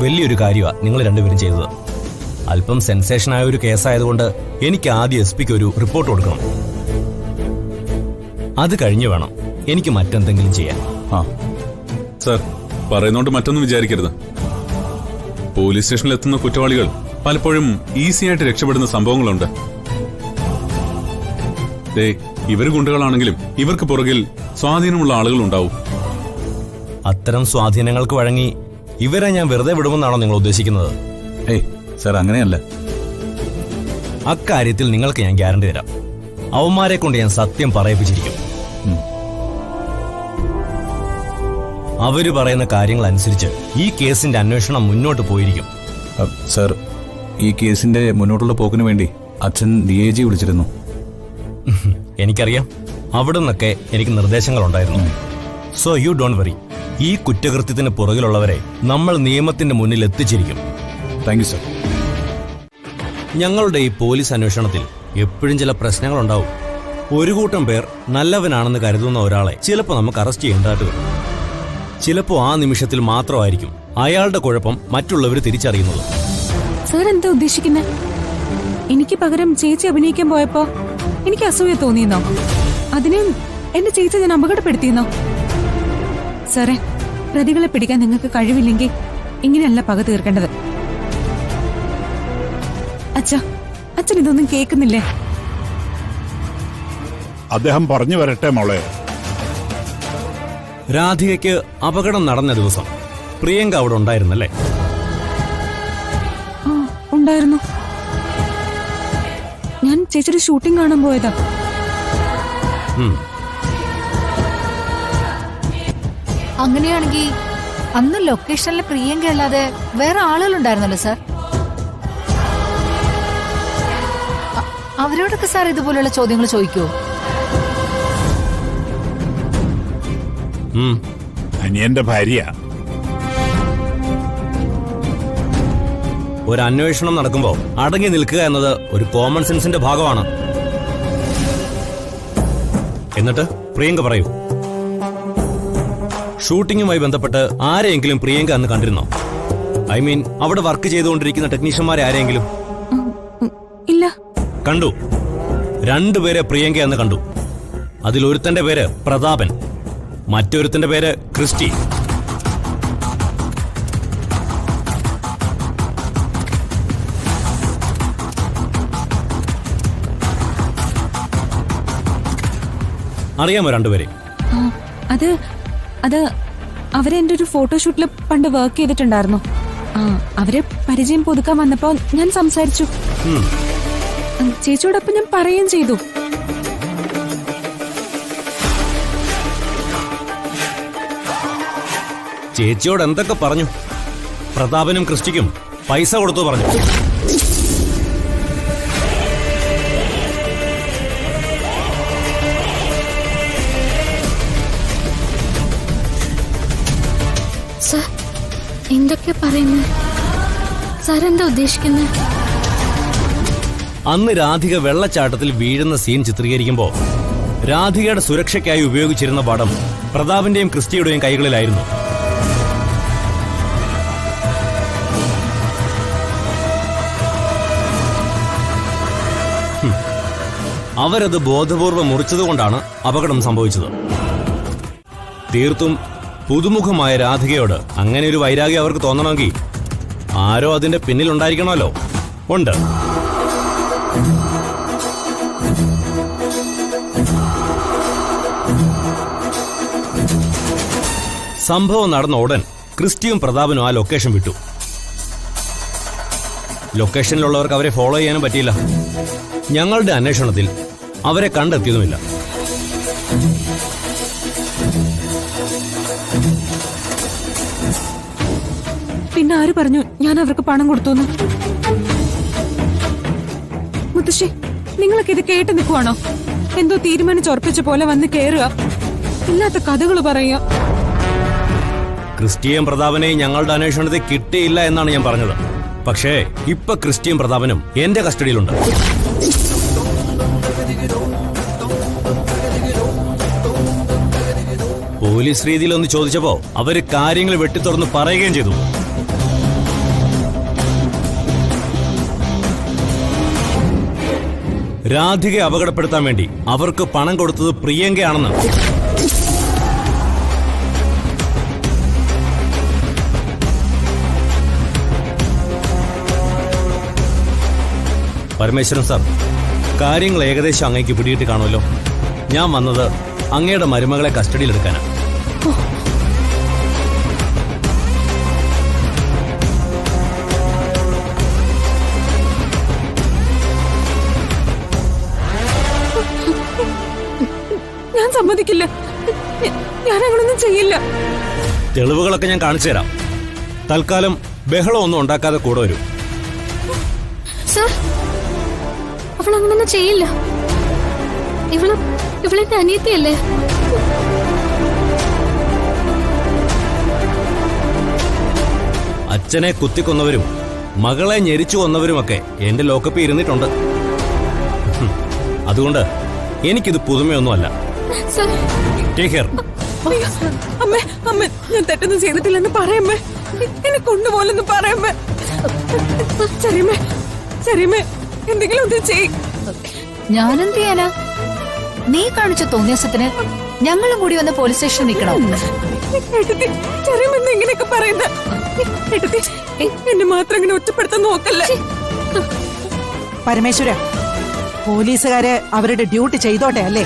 വലിയൊരു കാര്യമാണ് നിങ്ങൾ രണ്ടുപേരും ചെയ്തത്. അല്പം സെൻസേഷനായ ഒരു കേസായതുകൊണ്ട് എനിക്ക് ആദ്യം SP-ക്ക് ഒരു റിപ്പോർട്ട് കൊടുക്കണം. അത് കഴിഞ്ഞു വേണം എനിക്ക് മറ്റെന്തെങ്കിലും ചെയ്യാൻ. സർ, പറയുന്നോണ്ട് മറ്റൊന്നും വിചാരിക്കരുത്. പോലീസ് സ്റ്റേഷനിൽ എത്തുന്ന കുറ്റവാളികൾ പലപ്പോഴും ഈസിയായിട്ട് രക്ഷപ്പെടുന്ന സംഭവങ്ങളുണ്ട്. ഇവർ ഗുണ്ടകളാണെങ്കിലും ഇവർക്ക് പുറകിൽ സ്വാധീനമുള്ള ആളുകൾ ഉണ്ടാവും. അത്തരം സ്വാധീനങ്ങൾക്ക് വഴങ്ങി ഇവരെ ഞാൻ വെറുതെ വിടുമെന്നാണോ നിങ്ങൾ ഉദ്ദേശിക്കുന്നത്? സർ, അങ്ങനെയല്ല. അക്കാര്യത്തിൽ നിങ്ങൾക്ക് ഞാൻ ഗ്യാരണ്ടി തരാം. അവന്മാരെ കൊണ്ട് ഞാൻ സത്യം പറയിപ്പിച്ചിരിക്കും. അവര് പറയുന്ന കാര്യങ്ങൾ അനുസരിച്ച് ഈ കേസിന്റെ അന്വേഷണം മുന്നോട്ട് പോയിരിക്കും. സർ, ഈ കേസിന്റെ മുന്നോട്ടുള്ള പോക്കിനു വേണ്ടി അച്ഛൻ DIG വിളിച്ചിരുന്നു. എനിക്കറിയാം. അവിടെ നിന്നൊക്കെ എനിക്ക് നിർദ്ദേശങ്ങളുണ്ടായിരുന്നു. So you don't worry. ഈ കുറ്റകൃത്യത്തിന് പുറകിലുള്ളവരെ നമ്മൾ നിയമത്തിന്റെ മുന്നിൽ എത്തിച്ചിരിക്കും. Thank you sir. ഞങ്ങളുടെ ഈ പോലീസ് അന്വേഷണത്തിൽ എപ്പോഴും ചില പ്രശ്നങ്ങളുണ്ടാവും. ഒരു കൂട്ടം പേർ നല്ലവനാണെന്ന് കരുതുന്ന ഒരാളെ ചിലപ്പോൾ നമുക്ക് അറസ്റ്റ് ചെയ്യേണ്ടതായിട്ട് വരും. ചിലപ്പോൾ ആ നിമിഷത്തിൽ മാത്രമായിരിക്കും അയാളുടെ കുഴപ്പം മറ്റുള്ളവർ തിരിച്ചറിയുന്നത്. സാർ എന്താ ഉദ്ദേശിക്കുന്നത്? എനിക്ക് പകരം ചേച്ചി അഭിനയിക്കാൻ പോയപ്പോ എനിക്ക് അസൂയ തോന്നിയെന്നോ? അതിനെ എന്റെ ചേച്ചി ഞാൻ അപകടപ്പെടുത്തിയെന്നോ? സാറേ, പ്രതികളെ പിടിക്കാൻ നിങ്ങൾക്ക് കഴിവില്ലെങ്കിൽ ഇങ്ങനെയല്ല പക തീർക്കേണ്ടത്. അച്ഛൻ ഇതൊന്നും കേൾക്കുന്നില്ലേ? അദ്ദേഹം പറഞ്ഞു വരട്ടെ മോളെ. രാധികയ്ക്ക് അപകടം നടന്ന ദിവസം പ്രിയങ്ക അവിടെ ഉണ്ടായിരുന്നല്ലേ? ഉണ്ടായിരുന്നു. ഞാൻ ചേച്ചിയുടെ ഷൂട്ടിംഗ് കാണാൻ പോയതാ. അങ്ങനെയാണെങ്കിൽ അന്ന് ലൊക്കേഷനിലെ പ്രിയങ്ക അല്ലാതെ വേറെ ആളുകളുണ്ടായിരുന്നല്ലോ സാർ. അവരോടൊക്കെ സാർ ഇതുപോലുള്ള ചോദ്യങ്ങൾ ചോദിക്കുവോ? അനിയന്റെ ഭാര്യ. ഒരു അന്വേഷണം നടക്കുമ്പോ അടങ്ങി നിൽക്കുക എന്നത് ഒരു കോമൺ സെൻസിന്റെ ഭാഗമാണ്. എന്നിട്ട് പ്രിയങ്ക പറയൂ, ഷൂട്ടിങ്ങുമായി ബന്ധപ്പെട്ട് ആരെയെങ്കിലും പ്രിയങ്ക അന്ന് കണ്ടിരുന്നോ? ഐ മീൻ, അവിടെ വർക്ക് ചെയ്തുകൊണ്ടിരിക്കുന്ന ടെക്നീഷ്യന്മാരെ ആരെയെങ്കിലും? ഇല്ല. കണ്ടു. രണ്ടുപേരെ പ്രിയങ്ക എന്ന് കണ്ടു. അതിലൊരുത്തന്റെ പേര് പ്രതാപൻ, മറ്റൊരുത്തന്റെ പേര് ക്രിസ്റ്റി. അറിയാമോ രണ്ടുപേരെ? അത് അവരെ എന്റെ ഒരു ഫോട്ടോഷൂട്ടിൽ പണ്ട് വർക്ക് ചെയ്തിട്ടുണ്ടായിരുന്നു. അവരെ പരിചയം പുതുക്കാൻ വന്നപ്പോ ഞാൻ സംസാരിച്ചു. ചേച്ചിയോടൊപ്പം ഞാൻ പറയുകയും ചെയ്തു. ചേച്ചിയോട് എന്തൊക്കെ പറഞ്ഞു? പ്രതാപനും ക്രിസ്റ്റിക്കും പൈസ കൊടുത്തു പറഞ്ഞു. സാർ, എന്തൊക്കെ പറയുന്നു? സാർ എന്താ ഉദ്ദേശിക്കുന്നത്? അന്ന് രാധിക വെള്ളച്ചാട്ടത്തിൽ വീഴുന്ന സീൻ ചിത്രീകരിക്കുമ്പോ രാധികയുടെ സുരക്ഷയ്ക്കായി ഉപയോഗിച്ചിരുന്ന പടം പ്രതാപിന്റെയും ക്രിസ്റ്റിയുടെയും കൈകളിലായിരുന്നു. അവരത് ബോധപൂർവ്വം മുറിച്ചതുകൊണ്ടാണ് അപകടം സംഭവിച്ചത്. തീർത്തും പുതുമുഖമായ രാധികയോട് അങ്ങനെ ഒരു വൈരാഗ്യം അവർക്ക് തോന്നണമെങ്കിൽ ആരോ അതിന്റെ പിന്നിലുണ്ടായിരിക്കണമല്ലോ. ഉണ്ട്. സംഭവം നടന്ന ഉടൻ ക്രിസ്റ്റിയും പ്രതാപനും ആ ലൊക്കേഷൻ വിട്ടു. ലൊക്കേഷനിലുള്ളവർക്ക് അവരെ ഫോളോ ചെയ്യാനും പറ്റിയില്ല. ഞങ്ങളുടെ അന്വേഷണത്തിൽ അവരെ കണ്ടെത്തിയതുമില്ല. പിന്നെ ആര് പറഞ്ഞു ഞാൻ അവർക്ക് പണം കൊടുത്തു? മുത്തശ്ശി, നിങ്ങളൊക്കെ ഇത് കേട്ട് നിൽക്കുവാണോ? എന്തോ തീരുമാനിച്ചുറപ്പിച്ച പോലെ വന്ന് കേറുക, ഇല്ലാത്ത കഥകൾ പറയുക. ക്രിസ്റ്റിയും പ്രതാപനെയും ഞങ്ങളുടെ അന്വേഷണത്തിൽ കിട്ടിയില്ല എന്നാണ് ഞാൻ പറഞ്ഞത്. പക്ഷേ ഇപ്പൊ ക്രിസ്റ്റിയും പ്രതാപനും എന്റെ കസ്റ്റഡിയിലുണ്ട്. പോലീസ് രീതിയിൽ ഒന്ന് ചോദിച്ചപ്പോ അവര് കാര്യങ്ങൾ വെട്ടിത്തുറന്ന് പറയുകയും ചെയ്തു. രാധികയെ അപകടപ്പെടുത്താൻ വേണ്ടി അവർക്ക് പണം കൊടുത്തത് പ്രിയങ്കയാണെന്ന്. പരമേശ്വരൻ സാർ, കാര്യങ്ങൾ ഏകദേശം അങ്ങേക്ക് പിടിയിട്ട് കാണുമല്ലോ. ഞാൻ വന്നത് അങ്ങയുടെ മരുമകളെ കസ്റ്റഡിയിലെടുക്കാനാണ്. ഞാൻ സമ്മതിക്കില്ല. ഞാൻ അങ്ങനൊന്നും ചെയ്യില്ല. തെളിവുകളൊക്കെ ഞാൻ കാണിച്ചു തരാം. തൽക്കാലം ബഹളം ഒന്നും ഉണ്ടാക്കാതെ കൂടെ വരൂ. സർ, അവൾ അങ്ങനൊന്നും ചെയ്യില്ല. ഇവളെന്റെ അനിയത്തിയല്ലേ? അച്ഛനെ കുത്തിക്കൊന്നവരും മകളെ ഞെരിച്ചു കൊന്നവരുമൊക്കെ എന്റെ ലോക്കപ്പിൽ ഇരുന്നിട്ടുണ്ട്. അതുകൊണ്ട് എനിക്കിത് പുതുമയൊന്നുമല്ല. Sir, take care. അമ്മേ, അമ്മേ, ഞാൻ തെറ്റൊന്നും ചെയ്തിട്ടില്ലെന്ന് പറയമ്മേ. എന്നെ കൊണ്ടുപോലെന്ന് പറയമ്മേ. ചെറിയമ്മേ, ചെറിയമ്മേ, എന്തെങ്കിലും ഒന്ന് ചെയ്. ഞാനെന്ത് ചെയ്യാനാ? നീ കാണിച്ച തോന്നിയാസത്തിന് ഞങ്ങളും കൂടി വന്ന് പോലീസ് സ്റ്റേഷനിൽ നിൽക്കണം. ഏട്ടത്തി, ചെറിയമ്മ ഇങ്ങനെയൊക്കെ പറയുന്നത്? ഏട്ടത്തി, എന്നെ മാത്രം ഇങ്ങനെ ഒറ്റപ്പെടുത്താൻ നോക്കല്ലേ. പരമേശ്വര, പോലീസുകാര് അവരുടെ ഡ്യൂട്ടി ചെയ്തോട്ടെ അല്ലേ?